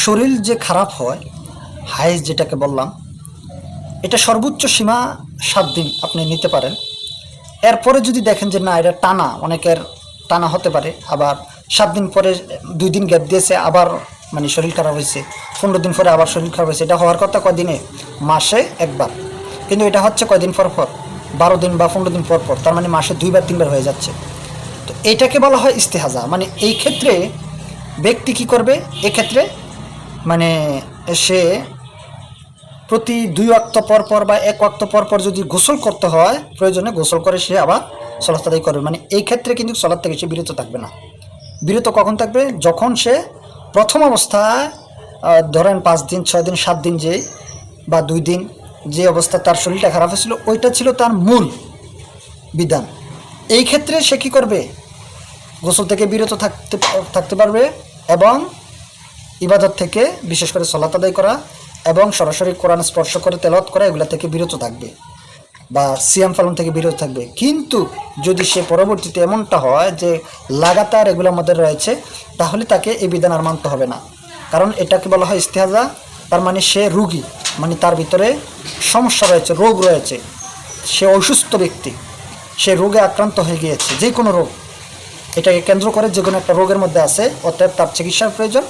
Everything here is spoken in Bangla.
শরীর যে খারাপ হয়, হাইজ যেটাকে বললাম, এটা সর্বোচ্চ সীমা 7 দিন আপনি নিতে পারেন। এরপরে যদি দেখেন যে না এটা টানা, অনেকের টানা হতে পারে, আবার 7 দিন পরে 2 দিন গ্যাপ দিয়েছে, আবার মানে শরীর খারাপ হয়েছে, 15 দিন পরে আবার শরীর খারাপ হয়েছে, এটা হওয়ার কথা কয়দিনে? মাসে একবার। কিন্তু এটা হচ্ছে কয়দিন পর পর? 12 দিন বা 15 দিন পর পর, তার মানে মাসে 2বার 3বার হয়ে যাচ্ছে। তো এটাকে বলা হয় ইস্তেহাজা। মানে এই ক্ষেত্রে ব্যক্তি কি করবে? এক্ষেত্রে মানে সে প্রতি 2 ওয়াক্ত পর পর বা 1 ওয়াক্ত পর পর যদি গোসল করতে হয়, প্রয়োজনে গোসল করে সে আবার সলাত আদায় করবে। মানে এই ক্ষেত্রে কিন্তু সলাত থেকে সে বিরত থাকবে না। বিরত কখন থাকবে? যখন সে প্রথম অবস্থায় ধরেন 5 দিন 6 দিন 7 দিন যে বা 2 দিন যে অবস্থা তার শরীরটা খারাপ হয়েছিল, ওইটা ছিল তার মূল বিধান। এই ক্ষেত্রে সে কী করবে? গোসল থেকে বিরত থাকতে পারবে এবং ইবাদত থেকে, বিশেষ করে সলাত আদায় করা এবং সরাসরি কোরআন স্পর্শ করে তেলাওয়াত করা, এগুলা থেকে বিরত থাকবে বা সিয়াম পালন থেকে বিরত থাকবে। কিন্তু যদি সে পরবর্তীতে এমনটা হয় যে লাগাতার এগুলোর মধ্যে রয়েছে, তাহলে তাকে এই বিধান আর মানতে হবে না। কারণ এটাকে বলা হয় ইস্তেহাজা। তার মানে সে রোগী, মানে তার ভিতরে সমস্যা রয়েছে, রোগ রয়েছে, সে অসুস্থ ব্যক্তি, সে রোগে আক্রান্ত হয়ে গিয়েছে, যে কোনো রোগ, এটাকে কেন্দ্র করে যে কোনো একটা রোগের মধ্যে আছে, অতএব তার চিকিৎসার প্রয়োজন।